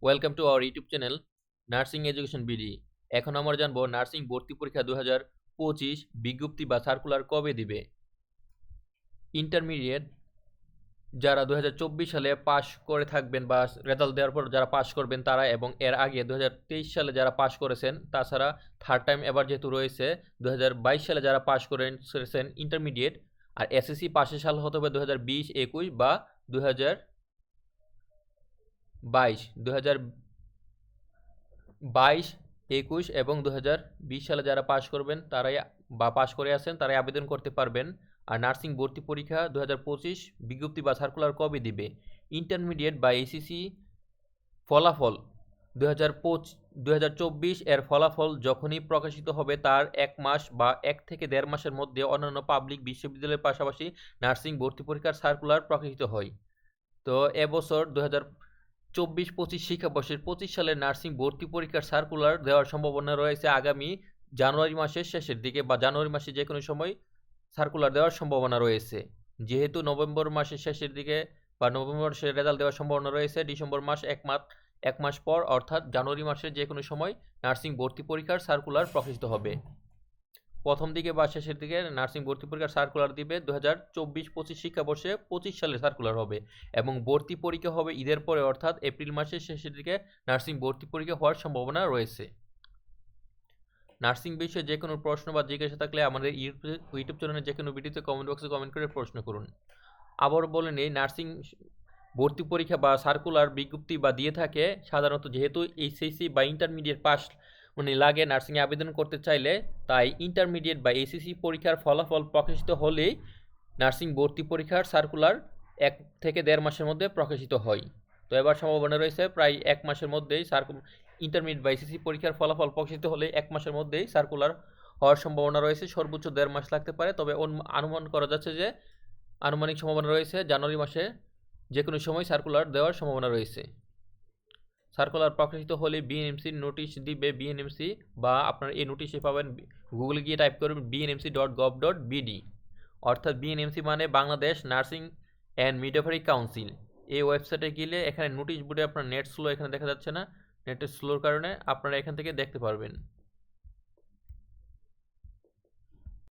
Welcome to our YouTube channel nursing education BD. এখন আমরা জানবো নার্সিং ভর্তি পরীক্ষা 2025 বিজ্ঞপ্তি বা সার্কুলার কবে দিবে। ইন্টারমিডিয়েট যারা 2024 সালে পাশ করে থাকবেন বা রেজাল্ট দেওয়ার পর যারা পাশ করবেন তারা, এবং এর আগে 2023 সালে যারা পাশ করেছেন, তাছাড়া থার্ড টাইম এবার যেহেতু রয়েছে 2022 সালে যারা পাশ করেছেন ইন্টারমিডিয়েট, আর এসএসসি পাশের সাল হতে হবে 2020, 21 বা 2022, 2022, 21 এবং 2020 সালে যারা পাশ করবেন তারাই বা পাশ করে আছেন তারাই আবেদন করতে পারবেন। আর নার্সিং ভর্তি পরীক্ষা 2025 বিজ্ঞপ্তি বা সার্কুলার কবে দিবে? ইন্টারমিডিয়েট বা এসিসি ফলাফল 2024 এর ফলাফল যখনই প্রকাশিত হবে তার 1 মাস বা 1 থেকে 1.5 মাসের মধ্যে অন্যান্য পাবলিক বিশ্ববিদ্যালয়ের পাশাপাশি নার্সিং ভর্তি পরীক্ষার সার্কুলার প্রকাশিত হয়। তো এবছর 2024-25 শিক্ষাবর্ষের 25 সালের নার্সিং ভর্তি পরীক্ষার সার্কুলার দেওয়ার সম্ভাবনা রয়েছে আগামী জানুয়ারি মাসের শেষের দিকে বা জানুয়ারি মাসে যে কোনো সময় সার্কুলার দেওয়ার সম্ভাবনা রয়েছে। যেহেতু নভেম্বর মাসের শেষের দিকে বা নভেম্বর মাসে রেজাল্ট দেওয়ার সম্ভাবনা রয়েছে, ডিসেম্বর মাস এক মাস পর অর্থাৎ জানুয়ারি মাসের যে কোনো সময় নার্সিং ভর্তি পরীক্ষার সার্কুলার প্রকাশিত হবে। প্রথম দিকে বা শেষের দিকে নার্সিং ভর্তি পরীক্ষার সার্কুলার দিবে 2024-25 শিক্ষাবর্ষে 25 সালে সার্কুলার হবে, এবং ভর্তি পরীক্ষা হবে ঈদের পরে অর্থাৎ এপ্রিল মাসের শেষের দিকে নার্সিং ভর্তি পরীক্ষা হওয়ার সম্ভাবনা রয়েছে। নার্সিং বিষয়ে যে কোনো প্রশ্ন বা জিজ্ঞাসা থাকলে আমাদের ইউটিউব চ্যানেলে যে কোনো ভিডিওতে কমেন্ট বক্সে কমেন্ট করে প্রশ্ন করুন। আবার বলে নেই, নার্সিং ভর্তি পরীক্ষা বা সার্কুলার বিজ্ঞপ্তি বা দিয়ে থাকে সাধারণত যেহেতু এইচএসসি বা ইন্টারমিডিয়েট পাস লাগে নার্সিংয়ে আবেদন করতে চাইলে, তাই ইন্টারমিডিয়েট বা এইচএসসি পরীক্ষার ফলাফল প্রকাশিত হলেই নার্সিং ভর্তি পরীক্ষার সার্কুলার 1 থেকে 1.5 মাসের মধ্যে প্রকাশিত হয়। তো এবার সম্ভাবনা রয়েছে প্রায় 1 মাসের মধ্যেই ইন্টারমিডিয়েট বা এইচএসসি পরীক্ষার ফলাফল প্রকাশিত হলে 1 মাসের মধ্যেই সার্কুলার হওয়ার সম্ভাবনা রয়েছে। সর্বোচ্চ 1.5 মাস লাগতে পারে, তবে অনুমান করা যাচ্ছে যে আনুমানিক সম্ভাবনা রয়েছে জানুয়ারি মাসে যে কোনো সময় সার্কুলার দেওয়ার সম্ভাবনা রয়েছে। সার্কুলার প্রকাশিত হলে বিএনএমসির নোটিশ দিবে বিএনএমসি, বা আপনারা এই নোটিশে পাবেন, গুগলে গিয়ে টাইপ করবেন bnmc.gov.bd, অর্থাৎ বিএনএমসি মানে Bangladesh nursing and midwifery council. এই ওয়েবসাইটে গেলে এখানে নোটিশ বোর্ডে আপনার নেট স্লো এখানে দেখা যাচ্ছে না, নেটের স্লোর কারণে আপনারা এখান থেকে দেখতে পারবেন।